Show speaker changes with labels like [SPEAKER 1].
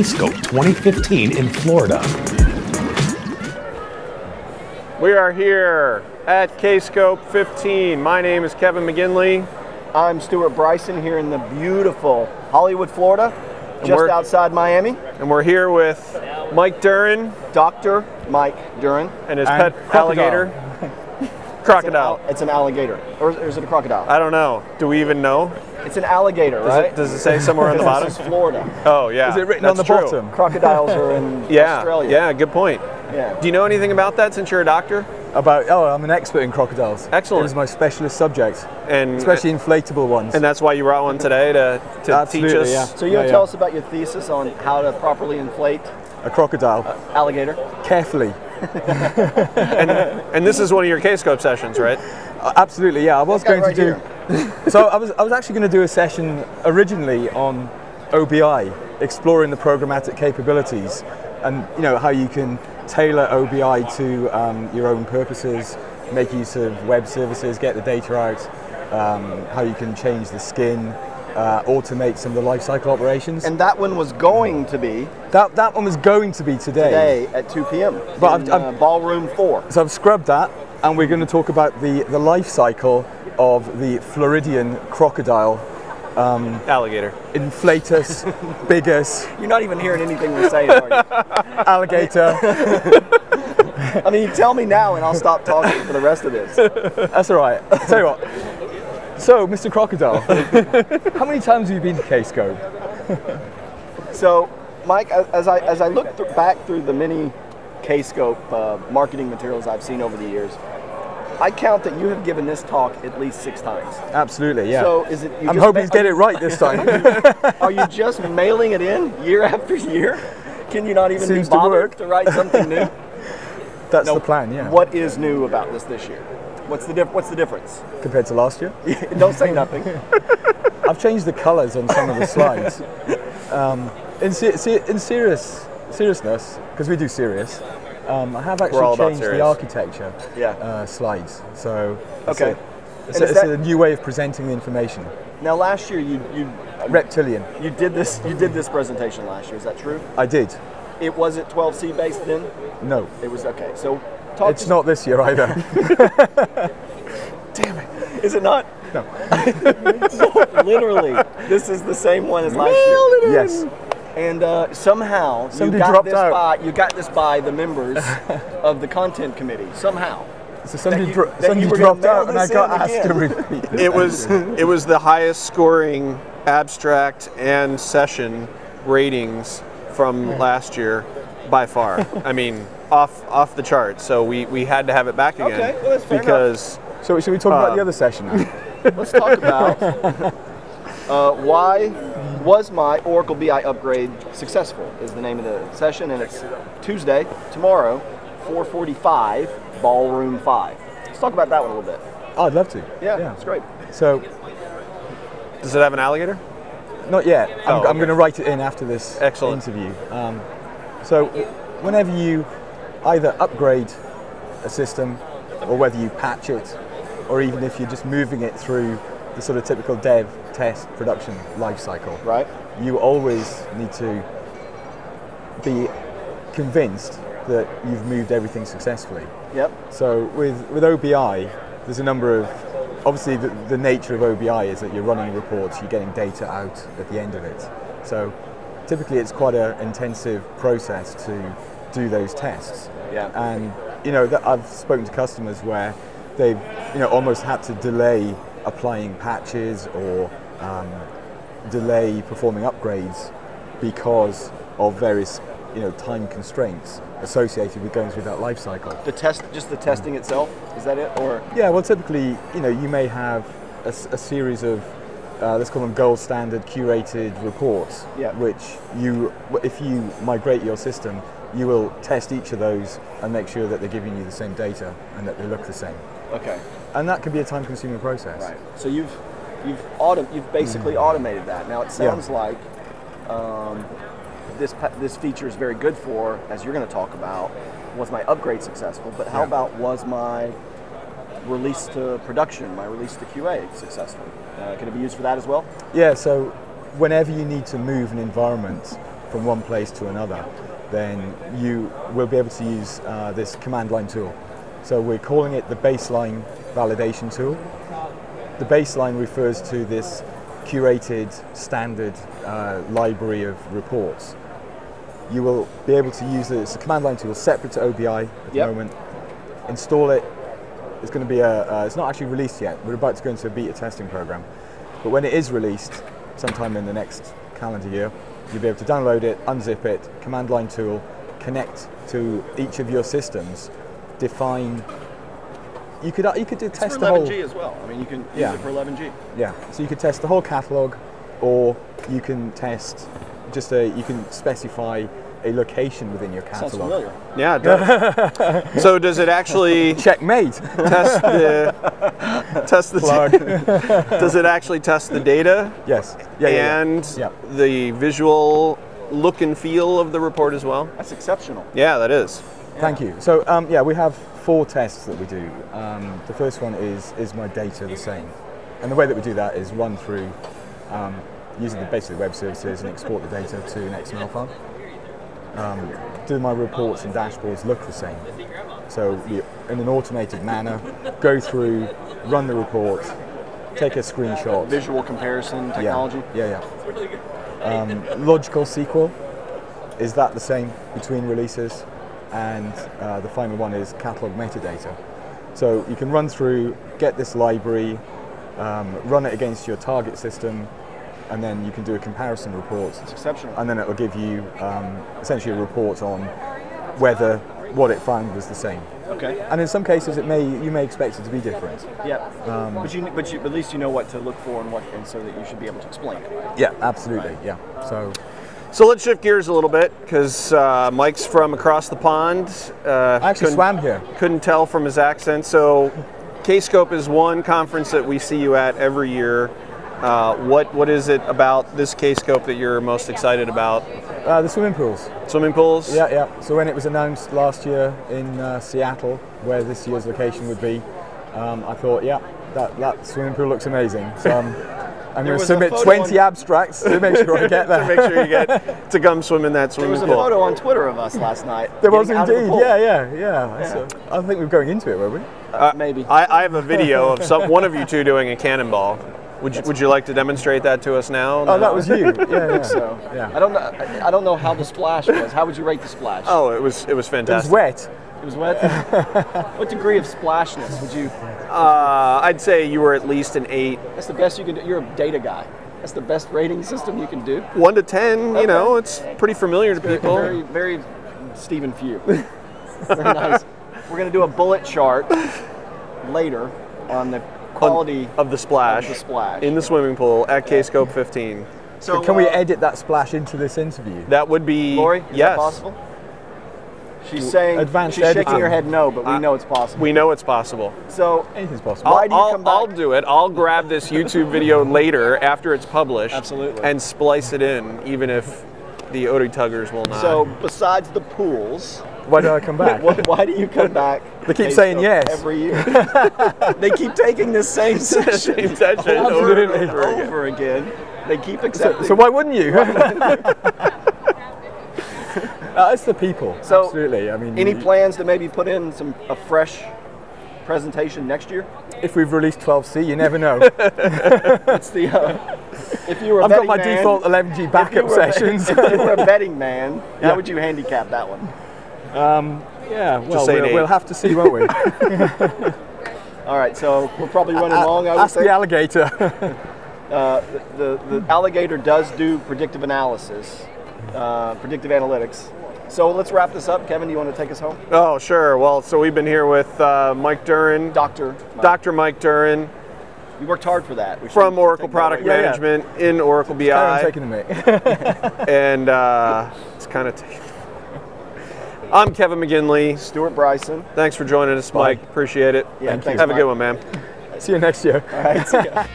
[SPEAKER 1] Kscope 2015 in Florida.
[SPEAKER 2] We are here at Kscope 15. My name is Kevin McGinley.
[SPEAKER 3] I'm Stewart Bryson here in the beautiful Hollywood, Florida, just outside Miami.
[SPEAKER 2] And we're here with Mike Durran.
[SPEAKER 3] Dr. Mike Durran.
[SPEAKER 2] And his pet alligator. Crocodile.
[SPEAKER 3] It's an alligator. Or is it a crocodile?
[SPEAKER 2] I don't know. Do we even know?
[SPEAKER 3] It's an alligator, right?
[SPEAKER 2] Does it say somewhere on the bottom?
[SPEAKER 3] This is Florida.
[SPEAKER 2] Oh, yeah.
[SPEAKER 4] Is it written on the bottom?
[SPEAKER 3] Crocodiles are in Australia.
[SPEAKER 2] Yeah, good point.
[SPEAKER 3] Yeah.
[SPEAKER 2] Do you know anything about that since you're a doctor?
[SPEAKER 4] I'm an expert in crocodiles.
[SPEAKER 2] Excellent.
[SPEAKER 4] It is my specialist subject,
[SPEAKER 2] and
[SPEAKER 4] especially inflatable ones.
[SPEAKER 2] And that's why you brought one today to teach us.
[SPEAKER 4] Yeah.
[SPEAKER 3] So you'll tell us about your thesis on how to properly inflate
[SPEAKER 4] a crocodile.
[SPEAKER 3] Alligator.
[SPEAKER 4] Carefully.
[SPEAKER 2] and this is one of your Kscope sessions, right?
[SPEAKER 4] Absolutely, yeah. I was going to do. So I was actually going to do a session originally on OBIEE, exploring the programmatic capabilities, and how you can tailor OBIEE to your own purposes, make use of web services, get the data out, how you can change the skin, automate some of the lifecycle operations.
[SPEAKER 3] And that one was going to be?
[SPEAKER 4] That one was going to be today.
[SPEAKER 3] Today at 2 p.m.
[SPEAKER 4] But
[SPEAKER 3] I've ballroom 4.
[SPEAKER 4] So I've scrubbed that, and we're going to talk about the life cycle of the Floridian crocodile.
[SPEAKER 2] Alligator.
[SPEAKER 4] Inflatus, bigus.
[SPEAKER 3] You're not even hearing anything we're saying, are you?
[SPEAKER 4] Alligator.
[SPEAKER 3] I mean, tell me now and I'll stop talking for the rest of this.
[SPEAKER 4] That's all right. Tell you what. So, Mr. Crocodile, how many times have you been to Kscope?
[SPEAKER 3] So, Mike, as I look back through the many Kscope marketing materials I've seen over the years, I count that you have given this talk at least 6 times.
[SPEAKER 4] Absolutely, yeah.
[SPEAKER 3] So is it?
[SPEAKER 4] I'm hoping to get it right this time.
[SPEAKER 3] Are you just mailing it in year after year? Can you not even be
[SPEAKER 4] Seems
[SPEAKER 3] bothered to write something new?
[SPEAKER 4] That's the plan, yeah.
[SPEAKER 3] What is new about this year? What's the difference
[SPEAKER 4] compared to last year?
[SPEAKER 3] Don't say nothing.
[SPEAKER 4] I've changed the colours on some of the slides. In seriousness, because we do serious. I have actually changed the architecture slides. So it's a new way of presenting the information.
[SPEAKER 3] Now, last year you
[SPEAKER 4] reptilian.
[SPEAKER 3] You did this presentation last year. Is that true?
[SPEAKER 4] I did.
[SPEAKER 3] It wasn't 12C based then?
[SPEAKER 4] No.
[SPEAKER 3] It was okay. So
[SPEAKER 4] it's not this year either.
[SPEAKER 3] Damn it! Is it not?
[SPEAKER 4] No.
[SPEAKER 3] Literally, this is the same one as last year.
[SPEAKER 4] Yes.
[SPEAKER 3] And somehow you got this by the members of the content committee. Somehow.
[SPEAKER 4] So somebody dropped out, and I got asked to repeat.
[SPEAKER 2] It was the highest scoring abstract and session ratings from last year by far. I mean, off the charts. So we had to have it back again.
[SPEAKER 3] Okay, well, that's fair
[SPEAKER 2] because.
[SPEAKER 3] enough.
[SPEAKER 4] So should we talk about the other session now?
[SPEAKER 3] Let's talk about why was my Oracle BI upgrade successful is the name of the session, and it's Tuesday, tomorrow, 4:45, ballroom 5. Let's talk about that one a little bit.
[SPEAKER 4] Oh, I'd love to.
[SPEAKER 3] Yeah, it's great.
[SPEAKER 4] So,
[SPEAKER 2] does it have an alligator?
[SPEAKER 4] Not yet. I'm going to write it in after this interview. So, whenever you either upgrade a system, or whether you patch it, or even if you're just moving it through the sort of typical dev, test, production life cycle,
[SPEAKER 3] right?
[SPEAKER 4] You always need to be convinced that you've moved everything successfully.
[SPEAKER 3] Yep.
[SPEAKER 4] So with OBIEE, there's a number of, obviously the nature of OBIEE is that you're running reports, you're getting data out at the end of it. So typically it's quite an intensive process to do those tests.
[SPEAKER 3] Yeah.
[SPEAKER 4] And that I've spoken to customers where they've almost had to delay applying patches or delay performing upgrades because of various time constraints associated with going through that life cycle.
[SPEAKER 3] Just the testing itself, is that it? Or
[SPEAKER 4] yeah, well, typically you may have a series of let's call them gold standard curated reports, which if you migrate your system, you will test each of those and make sure that they're giving you the same data and that they look the same.
[SPEAKER 3] Okay.
[SPEAKER 4] And that can be a time-consuming process.
[SPEAKER 3] Right. So you've basically automated that. Now it sounds like this feature is very good for, as you're going to talk about, was my upgrade successful? But how about was my release to production, my release to QA successful? Can it be used for that as well?
[SPEAKER 4] Yeah. So whenever you need to move an environment from one place to another, then you will be able to use this command line tool. So we're calling it the baseline validation tool. The baseline refers to this curated standard library of reports. You will be able to use this command line tool separate to OBIEE at the moment. Install it. It's going to be it's not actually released yet. We're about to go into a beta testing program. But when it is released, sometime in the next calendar year, you'll be able to download it, unzip it, command line tool, connect to each of your systems, define. You could do test the whole.
[SPEAKER 3] 11G as well. I mean, you can use it for 11G.
[SPEAKER 4] Yeah. So you could test the whole catalog, or you can test just you can specify a location within your catalog.
[SPEAKER 3] Sounds familiar.
[SPEAKER 2] Yeah, it does. So does it actually
[SPEAKER 4] checkmate
[SPEAKER 2] test the
[SPEAKER 4] plug?
[SPEAKER 2] Does it actually test the data?
[SPEAKER 4] Yes.
[SPEAKER 2] And the visual look and feel of the report as well?
[SPEAKER 3] That's exceptional.
[SPEAKER 2] Yeah, that is.
[SPEAKER 4] Thank you. So yeah, we have 4 tests that we do. The first one is my data the same? And the way that we do that is run through using basically web services and export the data to an XML file. Do my reports and dashboards look the same? So we, in an automated manner, go through, run the report, take a screenshot.
[SPEAKER 3] Visual comparison technology?
[SPEAKER 4] Yeah. Logical SQL, is that the same between releases? And the final one is catalog metadata. So you can run through, get this library, run it against your target system, and then you can do a comparison report.
[SPEAKER 3] It's exceptional.
[SPEAKER 4] And then it will give you essentially a report on whether what it found was the same.
[SPEAKER 3] Okay.
[SPEAKER 4] And in some cases, you may expect it to be different.
[SPEAKER 3] Yeah. But at least you know what to look for and so that you should be able to explain it.
[SPEAKER 4] Yeah, absolutely. Right. Yeah.
[SPEAKER 2] So let's shift gears a little bit, because Mike's from across the pond.
[SPEAKER 4] I actually swam here.
[SPEAKER 2] Couldn't tell from his accent. So Kscope is one conference that we see you at every year. What is it about this Kscope that you're most excited about?
[SPEAKER 4] The swimming pools.
[SPEAKER 2] Swimming pools?
[SPEAKER 4] Yeah. So when it was announced last year in Seattle, where this year's location would be, I thought, that swimming pool looks amazing. So I'm going to submit 20 abstracts to make sure I get there.
[SPEAKER 2] To make sure you get to come swim in that swimming pool.
[SPEAKER 3] There was a photo on Twitter of us last night.
[SPEAKER 4] There was indeed, yeah. So I think we were going into it, were we?
[SPEAKER 3] Maybe.
[SPEAKER 2] I have a video of one of you two doing a cannonball. Would you like to demonstrate that to us now?
[SPEAKER 4] Oh, that was you. Yeah,
[SPEAKER 3] I think so. Yeah. I don't know how the splash was. How would you rate the splash?
[SPEAKER 2] Oh, it was fantastic.
[SPEAKER 4] It was wet.
[SPEAKER 3] It was wet. What degree of splashness would you?
[SPEAKER 2] I'd say you were at least an 8.
[SPEAKER 3] That's the best you can do. You're a data guy. That's the best rating system you can do.
[SPEAKER 2] 1 to 10. You know, it's pretty familiar to people.
[SPEAKER 3] Very, very Stephen Few. Very nice. We're going to do a bullet chart later on the quality
[SPEAKER 2] of the splash in the swimming pool at Kscope 15.
[SPEAKER 4] So can we edit that splash into this interview?
[SPEAKER 2] That would be
[SPEAKER 3] Lori, is that possible? She's saying
[SPEAKER 4] advanced
[SPEAKER 3] she's shaking her head no, but we know it's possible.
[SPEAKER 2] We know it's possible.
[SPEAKER 3] So
[SPEAKER 4] anything's possible.
[SPEAKER 3] Why do you come back?
[SPEAKER 2] I'll do it. I'll grab this YouTube video later after it's published.
[SPEAKER 3] Absolutely.
[SPEAKER 2] And splice it in, even if the ODTUGers will not.
[SPEAKER 3] So besides the pools,
[SPEAKER 4] why do I come back?
[SPEAKER 3] Why do you come back?
[SPEAKER 4] They keep saying yes
[SPEAKER 3] every year. They keep taking the same session, over again. They keep accepting.
[SPEAKER 4] So why wouldn't you? It's the people.
[SPEAKER 3] So
[SPEAKER 4] absolutely. I mean,
[SPEAKER 3] any plans to maybe put in a fresh presentation next year?
[SPEAKER 4] If we've released 12C, you never know.
[SPEAKER 3] It's the. If you were,
[SPEAKER 4] I've got my default 11G backup sessions.
[SPEAKER 3] If you were a betting man, how would you handicap that one?
[SPEAKER 4] Yeah, well, we'll have to see, won't we?
[SPEAKER 3] All right, so we're probably running long. I would
[SPEAKER 4] ask
[SPEAKER 3] say.
[SPEAKER 4] The alligator.
[SPEAKER 3] The alligator does do predictive analysis, predictive analytics. So let's wrap this up. Kevin, do you want to take us home?
[SPEAKER 2] Oh, sure. Well, so we've been here with Mike Durran. Dr. Mike Durran.
[SPEAKER 3] You worked hard for that.
[SPEAKER 2] From Oracle Product Management in Oracle BI.
[SPEAKER 4] It's taking a minute.
[SPEAKER 2] And it's kind of taking. I'm Kevin McGinley.
[SPEAKER 3] Stewart Bryson.
[SPEAKER 2] Thanks for joining us, Mike. Appreciate it.
[SPEAKER 3] Yeah, thanks,
[SPEAKER 2] Have a
[SPEAKER 3] Mike.
[SPEAKER 2] good one, man.
[SPEAKER 4] See you next year.
[SPEAKER 3] All right, see ya.